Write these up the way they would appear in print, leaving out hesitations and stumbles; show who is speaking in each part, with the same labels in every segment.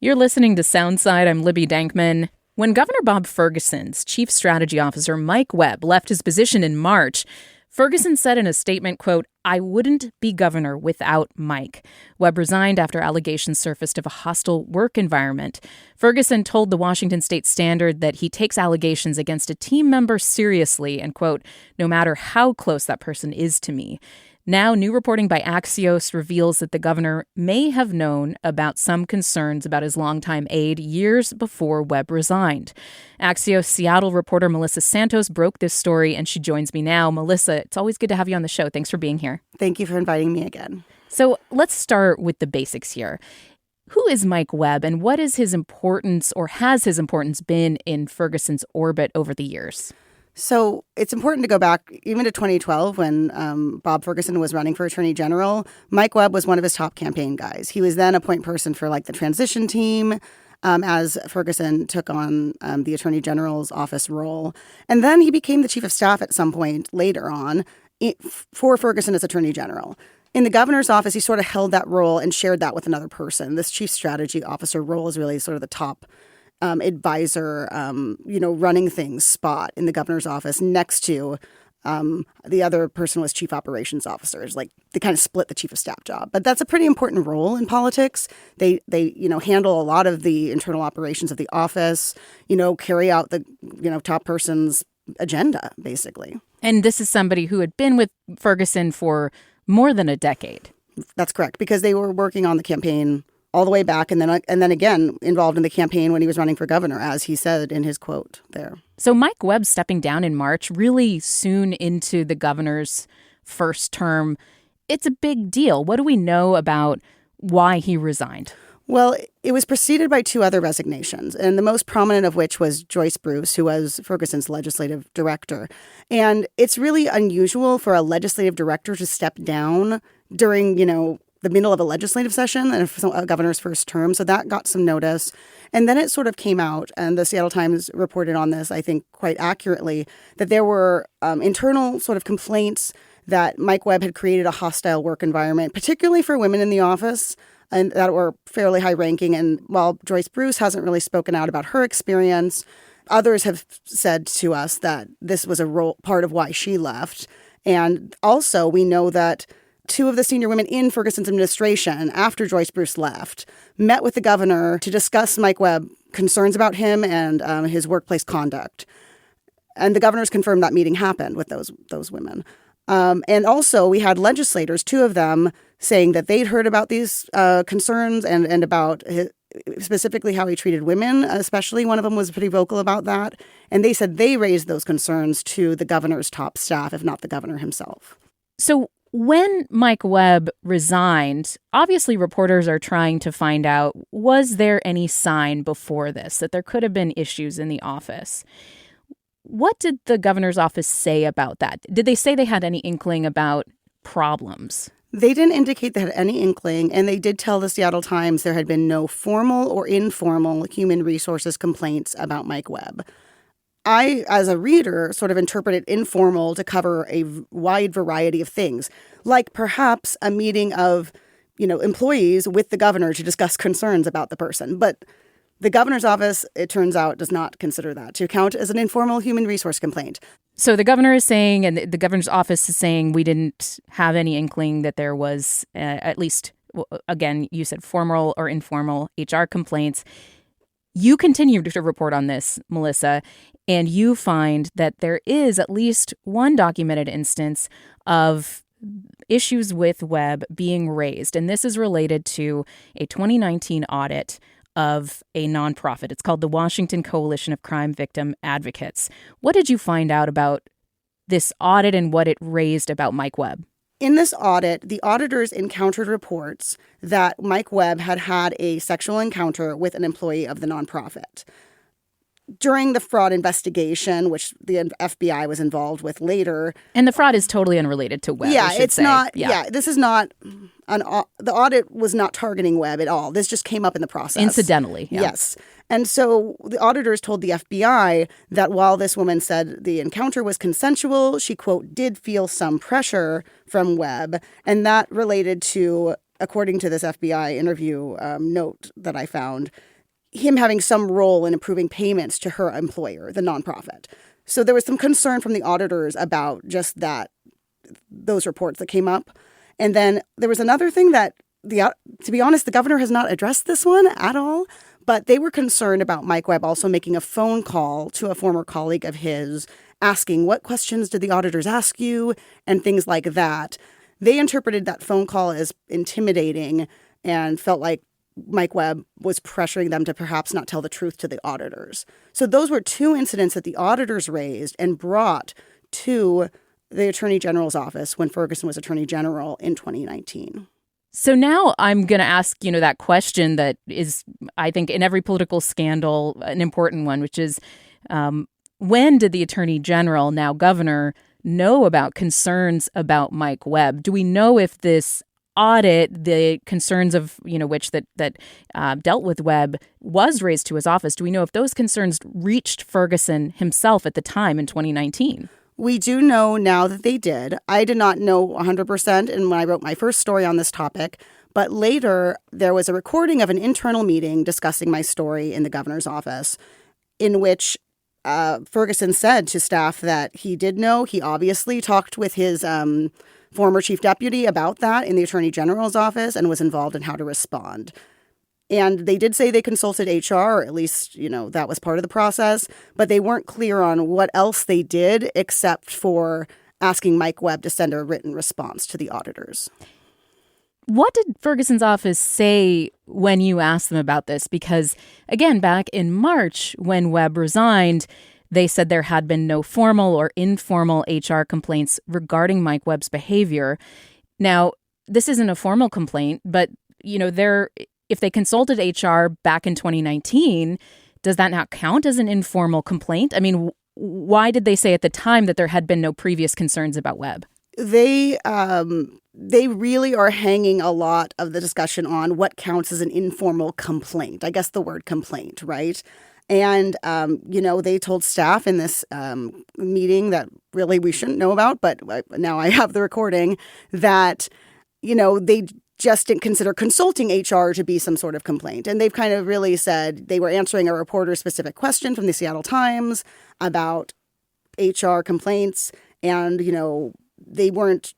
Speaker 1: You're listening to Soundside. I'm Libby Dankman. When Governor Bob Ferguson's chief strategy officer, Mike Webb, left his position in March, Ferguson said in a statement, quote, "I wouldn't be governor without Mike." Webb resigned after allegations surfaced of a hostile work environment. Ferguson told the Washington State Standard that he takes allegations against a team member seriously and, quote, "no matter how close that person is to me." Now, new reporting by Axios reveals that the governor may have known about some concerns about his longtime aide years before Webb resigned. Axios Seattle reporter Melissa Santos broke this story, and she joins me now. Melissa, it's always good to have you on the show. Thanks for being here.
Speaker 2: Thank you for inviting me again.
Speaker 1: So let's start with the basics here. Who is Mike Webb, and what is his importance, or has his importance been in Ferguson's orbit over the years?
Speaker 2: So it's important to go back even to 2012 when Bob Ferguson was running for attorney general. Mike Webb was one of his top campaign guys. He was then a point person for the transition team as Ferguson took on the attorney general's office role. And then he became the chief of staff at some point later on for Ferguson as attorney general. In the governor's office, he sort of held that role and shared that with another person. This chief strategy officer role is really sort of the top advisor, running things spot in the governor's office next to the other person was chief operations officers. They kind of split the chief of staff job. But that's a pretty important role in politics. They handle a lot of the internal operations of the office, carry out the, top person's agenda, basically.
Speaker 1: And this is somebody who had been with Ferguson for more than a decade.
Speaker 2: That's correct, because they were working on the campaign all the way back, and then again involved in the campaign when he was running for governor, as he said in his quote there.
Speaker 1: So Mike Webb stepping down in March, really soon into the governor's first term. It's a big deal. What do we know about why he resigned?
Speaker 2: Well, it was preceded by two other resignations, and the most prominent of which was Joyce Bruce, who was Ferguson's legislative director. And it's really unusual for a legislative director to step down during, the middle of a legislative session and a governor's first term. So that got some notice. And then it sort of came out, and the Seattle Times reported on this, I think, quite accurately, that there were internal sort of complaints that Mike Webb had created a hostile work environment, particularly for women in the office, and that were fairly high-ranking. And while Joyce Bruce hasn't really spoken out about her experience, others have said to us that this was part of why she left. And also, we know that two of the senior women in Ferguson's administration, after Joyce Bruce left, met with the governor to discuss Mike Webb concerns about him and his workplace conduct. And the governor's confirmed that meeting happened with those women. And also, we had legislators, two of them, saying that they'd heard about these concerns and about specifically how he treated women, especially. One of them was pretty vocal about that. And they said they raised those concerns to the governor's top staff, if not the governor himself.
Speaker 1: So when Mike Webb resigned, obviously reporters are trying to find out, was there any sign before this that there could have been issues in the office? What did the governor's office say about that? Did they say they had any inkling about problems?
Speaker 2: They didn't indicate they had any inkling, and they did tell the Seattle Times there had been no formal or informal human resources complaints about Mike Webb. I, as a reader, sort of interpreted informal to cover a wide variety of things, like perhaps a meeting of, employees with the governor to discuss concerns about the person. But the governor's office, it turns out, does not consider that to count as an informal human resource complaint.
Speaker 1: So the governor is saying, and the governor's office is saying, we didn't have any inkling that there was at least, again, you said formal or informal HR complaints. You continue to report on this, Melissa, and you find that there is at least one documented instance of issues with Webb being raised. And this is related to a 2019 audit of a nonprofit. It's called the Washington Coalition of Crime Victim Advocates. What did you find out about this audit and what it raised about Mike Webb?
Speaker 2: In this audit, the auditors encountered reports that Mike Webb had had a sexual encounter with an employee of the nonprofit. During the fraud investigation, which the FBI was involved with later.
Speaker 1: And the fraud is totally unrelated to Webb.
Speaker 2: Yeah, it's
Speaker 1: say.
Speaker 2: not. Yeah, this is not. The audit was not targeting Webb at all. This just came up in the process.
Speaker 1: Incidentally. Yeah.
Speaker 2: Yes. And so the auditors told the FBI that while this woman said the encounter was consensual, she, quote, did feel some pressure from Webb. And that related to according to this FBI interview note that I found, him having some role in approving payments to her employer, the nonprofit. So there was some concern from the auditors about just those reports that came up. And then there was another thing that, to be honest, the governor has not addressed this one at all, but they were concerned about Mike Webb also making a phone call to a former colleague of his, asking, what questions did the auditors ask you, and things like that. They interpreted that phone call as intimidating and felt like Mike Webb was pressuring them to perhaps not tell the truth to the auditors. So those were two incidents that the auditors raised and brought to the Attorney General's office when Ferguson was Attorney General in 2019.
Speaker 1: So now I'm going to ask, that question that is, I think, in every political scandal, an important one, which is when did the Attorney General, now Governor, know about concerns about Mike Webb? Do we know if this audit, the concerns of, which that dealt with Webb, was raised to his office? Do we know if those concerns reached Ferguson himself at the time in 2019?
Speaker 2: We do know now that they did. I did not know 100% and when I wrote my first story on this topic, but later there was a recording of an internal meeting discussing my story in the governor's office in which Ferguson said to staff that he did know. He obviously talked with his former chief deputy about that in the Attorney General's office and was involved in how to respond. And they did say they consulted HR, or at least, that was part of the process, but they weren't clear on what else they did except for asking Mike Webb to send a written response to the auditors.
Speaker 1: What did Ferguson's office say when you asked them about this? Because, again, back in March, when Webb resigned, they said there had been no formal or informal HR complaints regarding Mike Webb's behavior. Now, this isn't a formal complaint, but, if they consulted HR back in 2019, does that not count as an informal complaint? I mean, why did they say at the time that there had been no previous concerns about Webb?
Speaker 2: They really are hanging a lot of the discussion on what counts as an informal complaint. I guess the word complaint, right? And, they told staff in this meeting that really we shouldn't know about, but now I have the recording, that, they just didn't consider consulting HR to be some sort of complaint. And they've kind of really said they were answering a reporter-specific question from the Seattle Times about HR complaints. And, they weren't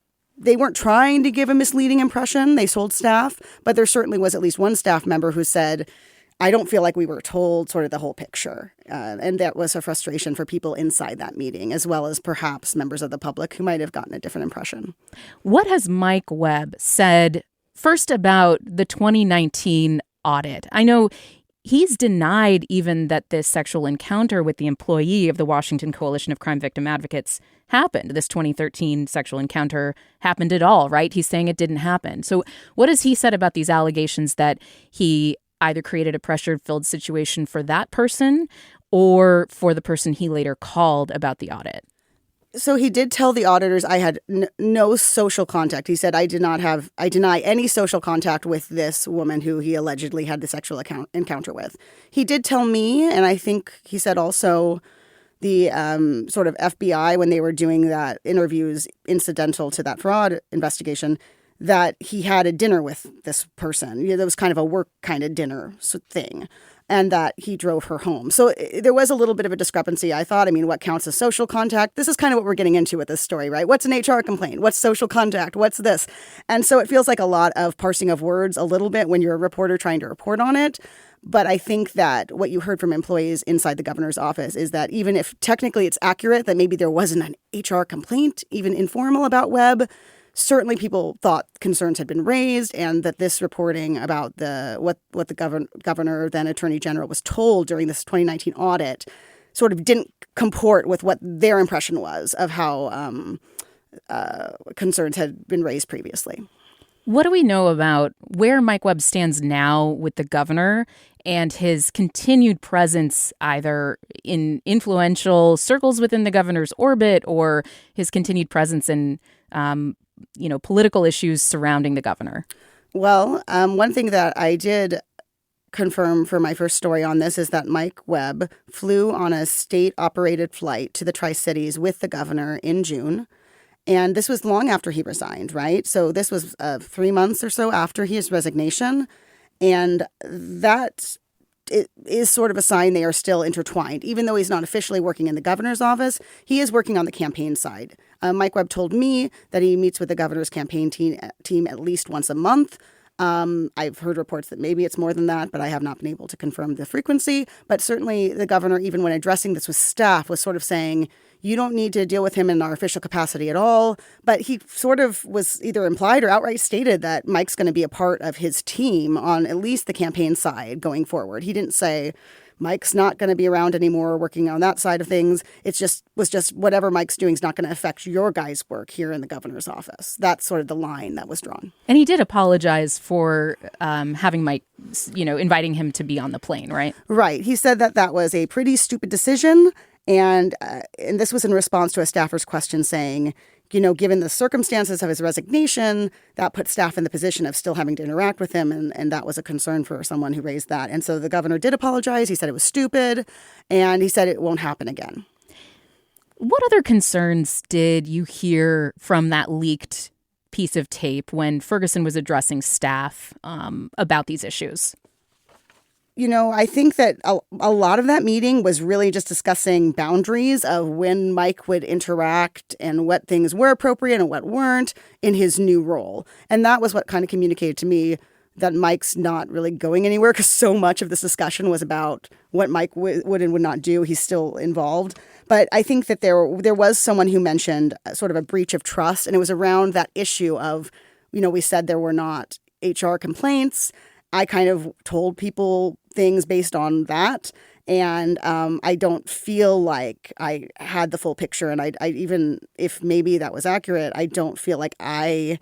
Speaker 2: trying to give a misleading impression. They told staff, but there certainly was at least one staff member who said, I don't feel like we were told sort of the whole picture. And that was a frustration for people inside that meeting, as well as perhaps members of the public who might have gotten a different impression.
Speaker 1: What has Mike Webb said first about the 2019 audit? I know he's denied even that this sexual encounter with the employee of the Washington Coalition of Crime Victim Advocates happened. This 2013 sexual encounter happened at all, right? He's saying it didn't happen. So what has he said about these allegations that he either created a pressure-filled situation for that person or for the person he later called about the audit?
Speaker 2: So he did tell the auditors I had no social contact. He said, I deny any social contact with this woman who he allegedly had the sexual encounter with. He did tell me, and I think he said also the sort of FBI, when they were doing that interviews incidental to that fraud investigation, that he had a dinner with this person. That was kind of a work kind of dinner thing. And that he drove her home. So there was a little bit of a discrepancy, I thought. I mean, what counts as social contact? This is kind of what we're getting into with this story, right? What's an HR complaint? What's social contact? What's this? And so it feels like a lot of parsing of words a little bit when you're a reporter trying to report on it. But I think that what you heard from employees inside the governor's office is that even if technically it's accurate that maybe there wasn't an HR complaint, even informal, about Webb, certainly people thought concerns had been raised and that this reporting about what the governor, then Attorney General, was told during this 2019 audit sort of didn't comport with what their impression was of how concerns had been raised previously.
Speaker 1: What do we know about where Mike Webb stands now with the governor and his continued presence either in influential circles within the governor's orbit or his continued presence in political issues surrounding the governor?
Speaker 2: Well, one thing that I did confirm for my first story on this is that Mike Webb flew on a state-operated flight to the Tri-Cities with the governor in June. And this was long after he resigned, right? So this was 3 months or so after his resignation. And that it is sort of a sign they are still intertwined. Even though he's not officially working in the governor's office, he is working on the campaign side. Mike Webb told me that he meets with the governor's campaign team at least once a month. I've heard reports that maybe it's more than that, but I have not been able to confirm the frequency. But certainly the governor, even when addressing this with staff, was sort of saying, you don't need to deal with him in our official capacity at all. But he sort of was either implied or outright stated that Mike's going to be a part of his team on at least the campaign side going forward. He didn't say Mike's not going to be around anymore working on that side of things. It was just whatever Mike's doing is not going to affect your guys' work here in the governor's office. That's sort of the line that was drawn.
Speaker 1: And he did apologize for having Mike, inviting him to be on the plane, right?
Speaker 2: Right. He said that was a pretty stupid decision. And this was in response to a staffer's question saying, given the circumstances of his resignation, that put staff in the position of still having to interact with him. And that was a concern for someone who raised that. And so the governor did apologize. He said it was stupid. And he said it won't happen again.
Speaker 1: What other concerns did you hear from that leaked piece of tape when Ferguson was addressing staff about these issues?
Speaker 2: I think that a lot of that meeting was really just discussing boundaries of when Mike would interact and what things were appropriate and what weren't in his new role. And that was what kind of communicated to me that Mike's not really going anywhere, because so much of this discussion was about what Mike would and would not do. He's still involved. But I think that there was someone who mentioned sort of a breach of trust, and it was around that issue of, we said there were not HR complaints. I kind of told people things based on that. And I don't feel like I had the full picture. And I even if maybe that was accurate, I don't feel like I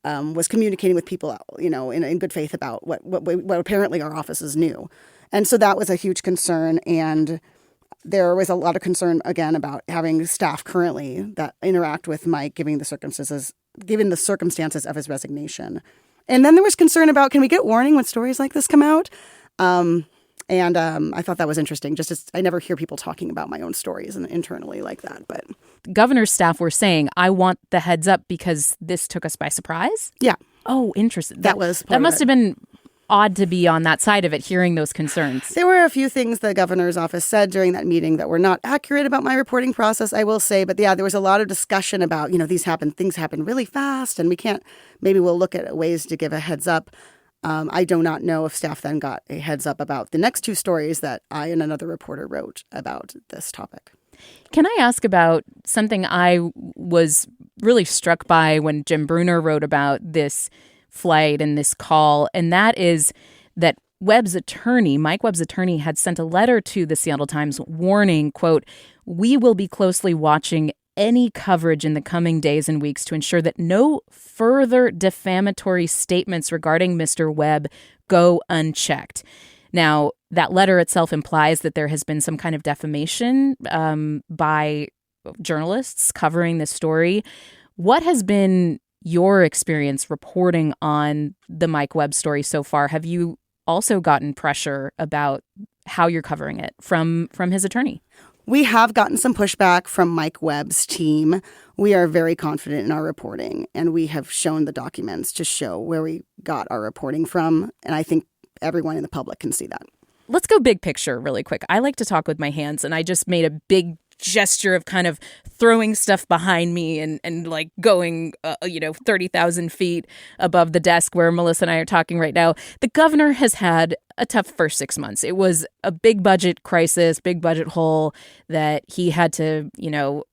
Speaker 2: was communicating with people, in good faith about what apparently our offices knew. And so that was a huge concern. And there was a lot of concern, again, about having staff currently that interact with Mike, given the circumstances of his resignation. And then there was concern about, can we get warning when stories like this come out? And I thought that was interesting. I never hear people talking about my own stories internally like that. But
Speaker 1: governor's staff were saying, I want the heads up because this took us by surprise?
Speaker 2: Yeah.
Speaker 1: Oh, interesting.
Speaker 2: That
Speaker 1: must have been odd to be on that side of it, hearing those concerns.
Speaker 2: There were a few things the governor's office said during that meeting that were not accurate about my reporting process, I will say. But yeah, there was a lot of discussion about, things happen really fast, and maybe we'll look at ways to give a heads up. I do not know if staff then got a heads up about the next two stories that I and another reporter wrote about this topic.
Speaker 1: Can I ask about something I was really struck by when Jim Brunner wrote about this flight and this call, and that is that Mike Webb's attorney, had sent a letter to the Seattle Times warning, quote, "We will be closely watching any coverage in the coming days and weeks to ensure that no further defamatory statements regarding Mr. Webb go unchecked." Now, that letter itself implies that there has been some kind of defamation by journalists covering this story. What has been your experience reporting on the Mike Webb story so far? Have you also gotten pressure about how you're covering it from his attorney?
Speaker 2: We have gotten some pushback from Mike Webb's team. We are very confident in our reporting, and we have shown the documents to show where we got our reporting from. And I think everyone in the public can see that.
Speaker 1: Let's go big picture really quick. I like to talk with my hands, and I just made a big gesture of kind of throwing stuff behind me and like going, 30,000 feet above the desk where Melissa and I are talking right now. The governor has had a tough first 6 months. It was a big budget crisis, big budget hole that he had to,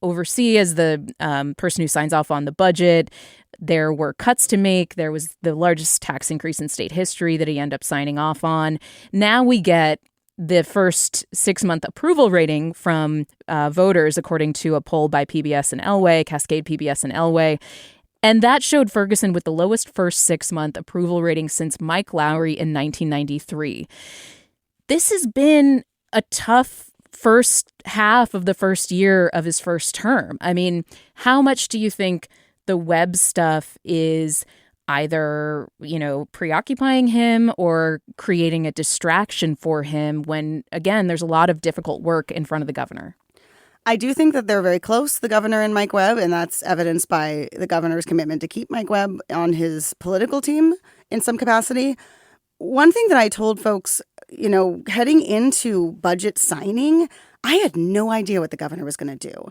Speaker 1: oversee as the person who signs off on the budget. There were cuts to make. There was the largest tax increase in state history that he ended up signing off on. Now we get the first 6-month approval rating from voters, according to a poll by PBS and Elway, Cascade PBS and Elway. And that showed Ferguson with the lowest first 6-month approval rating since Mike Lowry in 1993. This has been a tough first half of the first year of his first term. I mean, how much do you think the Webb stuff is either, preoccupying him or creating a distraction for him when, again, there's a lot of difficult work in front of the governor?
Speaker 2: I do think that they're very close, the governor and Mike Webb, and that's evidenced by the governor's commitment to keep Mike Webb on his political team in some capacity. One thing that I told folks, heading into budget signing, I had no idea what the governor was going to do.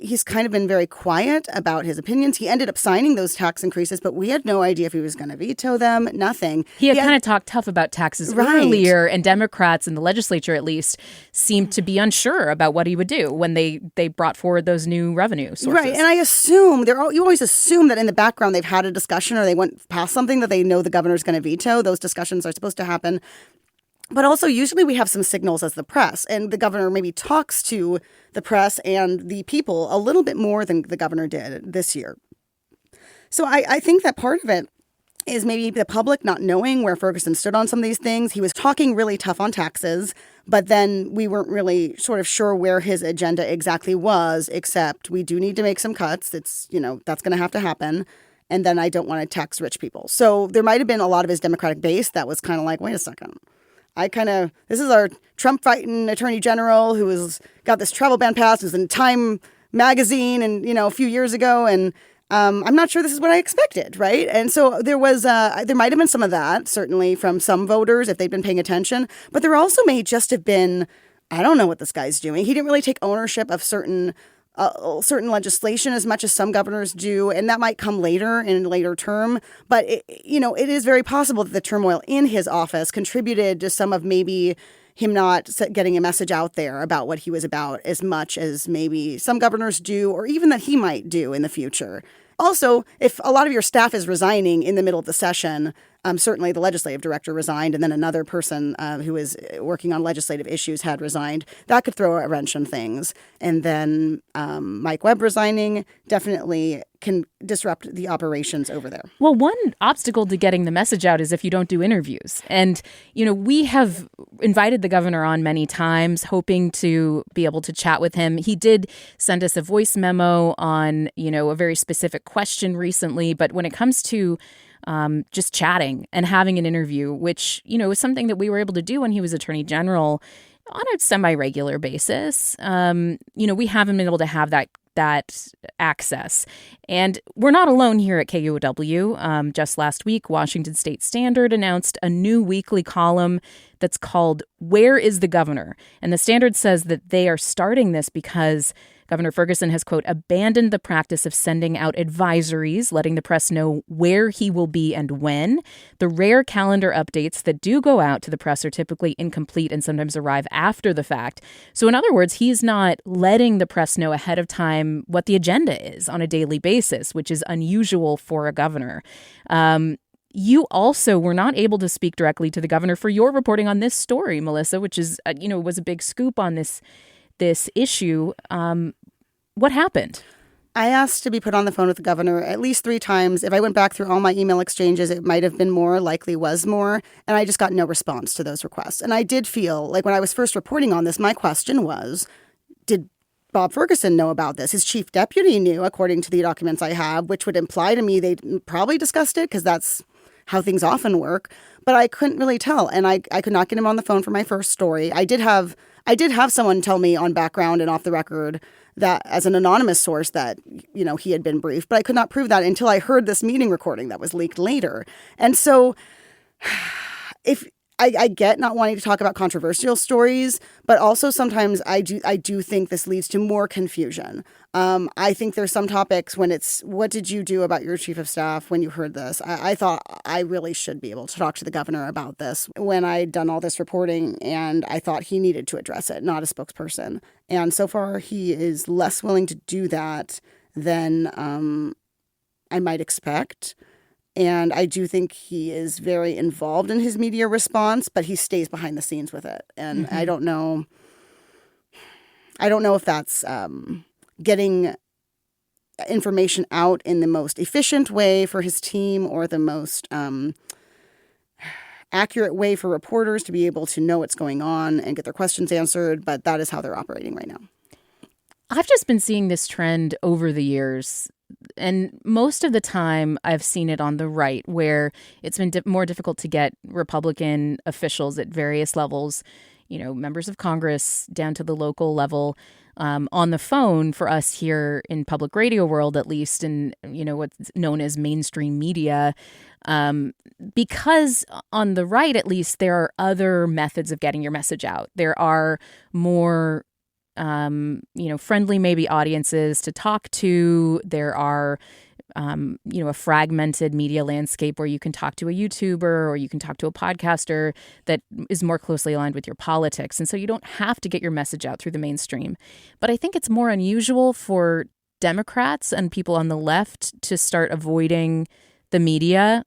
Speaker 2: He's kind of been very quiet about his opinions. He ended up signing those tax increases, but we had no idea if he was going to veto them, nothing.
Speaker 1: He had kind of talked tough about taxes earlier, and Democrats in the legislature, at least, seemed to be unsure about what he would do when they brought forward those new revenue sources.
Speaker 2: Right, and I assume, you always assume that in the background they've had a discussion or they went past something that they know the governor's going to veto. Those discussions are supposed to happen. But also, usually we have some signals as the press, and the governor maybe talks to the press and the people a little bit more than the governor did this year. So I think that part of it is maybe the public not knowing where Ferguson stood on some of these things. He was talking really tough on taxes, but then we weren't really sort of sure where his agenda exactly was, except we do need to make some cuts. It's, that's going to have to happen. And then I don't want to tax rich people. So there might have been a lot of his Democratic base that was kind of like, wait a second. This is our Trump-fighting attorney general who has got this travel ban passed, who's in Time magazine and, a few years ago. And I'm not sure this is what I expected, right? And so there might have been some of that, certainly from some voters if they'd been paying attention. But there also may just have been, I don't know what this guy's doing. He didn't really take ownership of certain legislation as much as some governors do, and that might come later in a later term. But, it is very possible that the turmoil in his office contributed to some of maybe him not getting a message out there about what he was about as much as maybe some governors do, or even that he might do in the future. Also, if a lot of your staff is resigning in the middle of the session, certainly the legislative director resigned, and then another person who is working on legislative issues had resigned. That could throw a wrench on things. And then Mike Webb resigning definitely can disrupt the operations over there.
Speaker 1: Well, one obstacle to getting the message out is if you don't do interviews. And, we have invited the governor on many times, hoping to be able to chat with him. He did send us a voice memo on, a very specific question recently. But when it comes to just chatting and having an interview, which, is something that we were able to do when he was Attorney General on a semi-regular basis. We haven't been able to have that access. And we're not alone here at KUOW. Just last week, Washington State Standard announced a new weekly column that's called Where is the Governor? And the Standard says that they are starting this because Governor Ferguson has, quote, abandoned the practice of sending out advisories, letting the press know where he will be and when. The rare calendar updates that do go out to the press are typically incomplete and sometimes arrive after the fact. So in other words, he's not letting the press know ahead of time what the agenda is on a daily basis, which is unusual for a governor. You also were not able to speak directly to the governor for your reporting on this story, Melissa, which is, was a big scoop on this issue. What happened?
Speaker 2: I asked to be put on the phone with the governor at least 3 times. If I went back through all my email exchanges, it might have been more, likely was more. And I just got no response to those requests. And I did feel like when I was first reporting on this, my question was, did Bob Ferguson know about this? His chief deputy knew, according to the documents I have, which would imply to me they probably discussed it because that's how things often work. But I couldn't really tell. And I could not get him on the phone for my first story. I did have someone tell me on background and off the record that as an anonymous source that, he had been briefed, but I could not prove that until I heard this meeting recording that was leaked later. And so if I get not wanting to talk about controversial stories, but also sometimes I do think this leads to more confusion. I think there's some topics when it's, what did you do about your chief of staff when you heard this? I thought I really should be able to talk to the governor about this when I'd done all this reporting, and I thought he needed to address it, not a spokesperson. And so far, he is less willing to do that than I might expect. And I do think he is very involved in his media response, but he stays behind the scenes with it. And I don't know if that's getting information out in the most efficient way for his team or the most accurate way for reporters to be able to know what's going on and get their questions answered. But that is how they're operating right now.
Speaker 1: I've just been seeing this trend over the years. And most of the time, I've seen it on the right, where it's been more difficult to get Republican officials at various levels, members of Congress down to the local level on the phone for us here in public radio world, at least, and, what's known as mainstream media. Because on the right, at least, there are other methods of getting your message out. There are more friendly maybe audiences to talk to. There are, a fragmented media landscape where you can talk to a YouTuber or you can talk to a podcaster that is more closely aligned with your politics. And so you don't have to get your message out through the mainstream. But I think it's more unusual for Democrats and people on the left to start avoiding the media,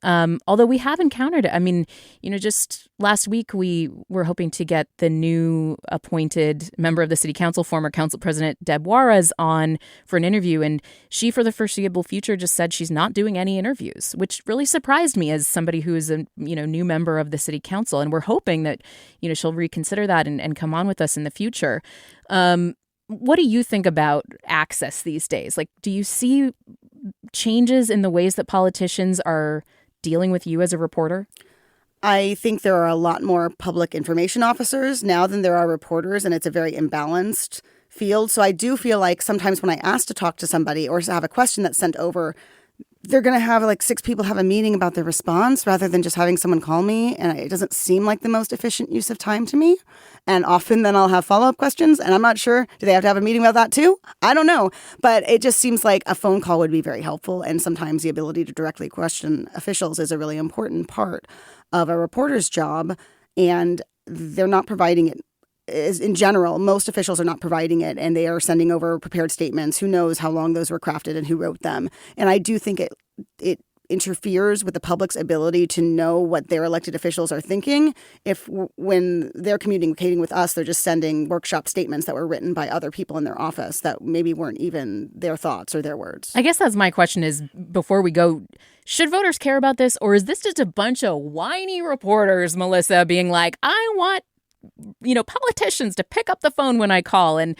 Speaker 1: although we have encountered it. I mean, just last week we were hoping to get the new appointed member of the city council, former council president Deb Juarez, on for an interview. And she, for the foreseeable future, just said she's not doing any interviews, which really surprised me as somebody who is a new member of the city council. And we're hoping that, she'll reconsider that and come on with us in the future. What do you think about access these days? Like, do you see changes in the ways that politicians are dealing with you as a reporter?
Speaker 2: I think there are a lot more public information officers now than there are reporters, and it's a very imbalanced field. So I do feel like sometimes when I ask to talk to somebody or have a question that's sent over, they're going to have like 6 people have a meeting about their response rather than just having someone call me. And it doesn't seem like the most efficient use of time to me. And often then I'll have follow-up questions. And I'm not sure, do they have to have a meeting about that too? I don't know. But it just seems like a phone call would be very helpful. And sometimes the ability to directly question officials is a really important part of a reporter's job. And they're not providing it. In general, most officials are not providing it, and they are sending over prepared statements. Who knows how long those were crafted and who wrote them? And I do think it interferes with the public's ability to know what their elected officials are thinking if when they're communicating with us, they're just sending workshop statements that were written by other people in their office that maybe weren't even their thoughts or their words.
Speaker 1: I guess that's my question is, before we go, should voters care about this, or is this just a bunch of whiny reporters, Melissa, being like, I want politicians to pick up the phone when I call? And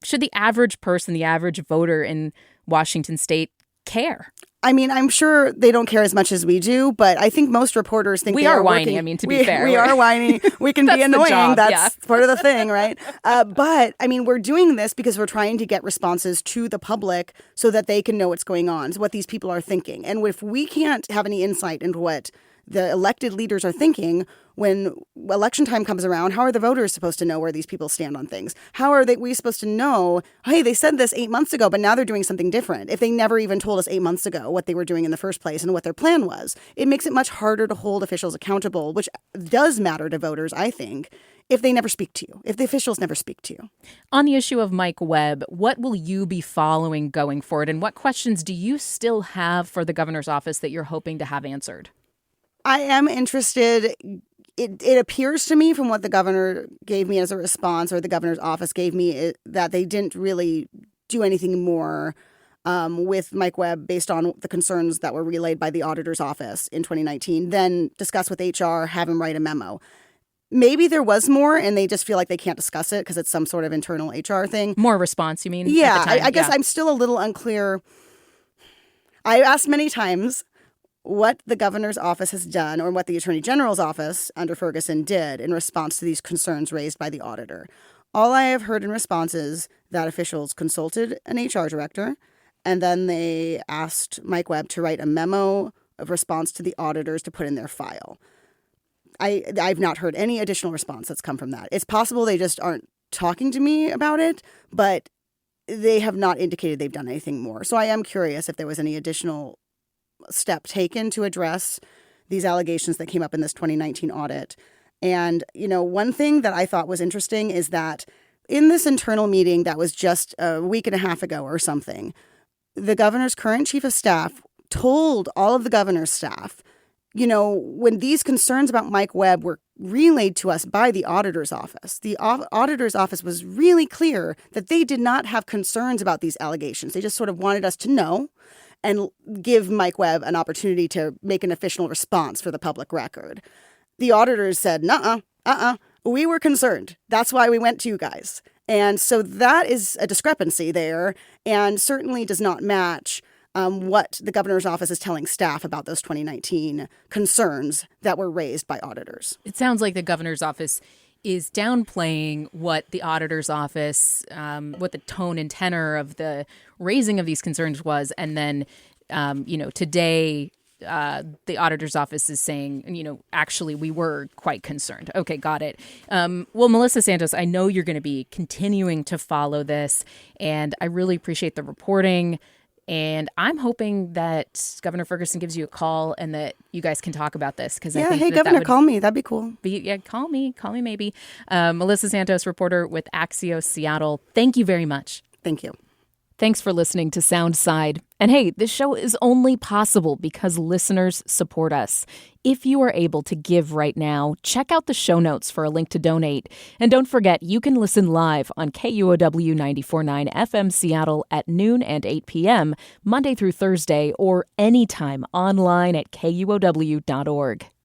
Speaker 1: should the average person, the average voter in Washington state care?
Speaker 2: I mean, I'm sure they don't care as much as we do, but I think most reporters think
Speaker 1: we are whiny. I mean, to be fair,
Speaker 2: we are whiny. We can be annoying. That's part of the thing, right? But I mean, we're doing this because we're trying to get responses to the public so that they can know what's going on, so what these people are thinking. And if we can't have any insight into what the elected leaders are thinking, when election time comes around, how are the voters supposed to know where these people stand on things? How are we supposed to know, hey, they said this 8 months ago, but now they're doing something different, if they never even told us 8 months ago what they were doing in the first place and what their plan was? It makes it much harder to hold officials accountable, which does matter to voters, I think, if they never speak to you, if the officials never speak to you.
Speaker 1: On the issue of Mike Webb, what will you be following going forward, and what questions do you still have for the governor's office that you're hoping to have answered?
Speaker 2: I am interested. It appears to me from what the governor gave me as a response, or the governor's office gave me, that they didn't really do anything more with Mike Webb based on the concerns that were relayed by the auditor's office in 2019, then discuss with HR, have him write a memo. Maybe there was more and they just feel like they can't discuss it because it's some sort of internal HR thing.
Speaker 1: More response, you mean?
Speaker 2: Yeah, I guess I'm still a little unclear. I asked many times what the governor's office has done or what the attorney general's office under Ferguson did in response to these concerns raised by the auditor. All I have heard in response is that officials consulted an HR director, and then they asked Mike Webb to write a memo of response to the auditors to put in their file. I've not heard any additional response that's come from that. It's possible they just aren't talking to me about it, but they have not indicated they've done anything more. So I am curious if there was any additional step taken to address these allegations that came up in this 2019 audit. And, one thing that I thought was interesting is that in this internal meeting that was just a week and a half ago or something, the governor's current chief of staff told all of the governor's staff, when these concerns about Mike Webb were relayed to us by the auditor's office, the auditor's office was really clear that they did not have concerns about these allegations. They just sort of wanted us to know and give Mike Webb an opportunity to make an official response for the public record. The auditors said, we were concerned. That's why we went to you guys. And so that is a discrepancy there, and certainly does not match what the governor's office is telling staff about those 2019 concerns that were raised by auditors.
Speaker 1: It sounds like the governor's office is downplaying what the auditor's office, what the tone and tenor of the raising of these concerns was. And then, today, the auditor's office is saying, actually, we were quite concerned. Okay, got it. Well, Melissa Santos, I know you're going to be continuing to follow this, and I really appreciate the reporting. And I'm hoping that Governor Ferguson gives you a call and that you guys can talk about this. Because I think
Speaker 2: hey, Governor, call me. That'd be cool.
Speaker 1: Call me maybe. Melissa Santos, reporter with Axios Seattle. Thank you very much.
Speaker 2: Thank you.
Speaker 1: Thanks for listening to Soundside. And hey, this show is only possible because listeners support us. If you are able to give right now, check out the show notes for a link to donate. And don't forget, you can listen live on KUOW 94.9 FM Seattle at noon and 8 p.m., Monday through Thursday, or anytime online at KUOW.org.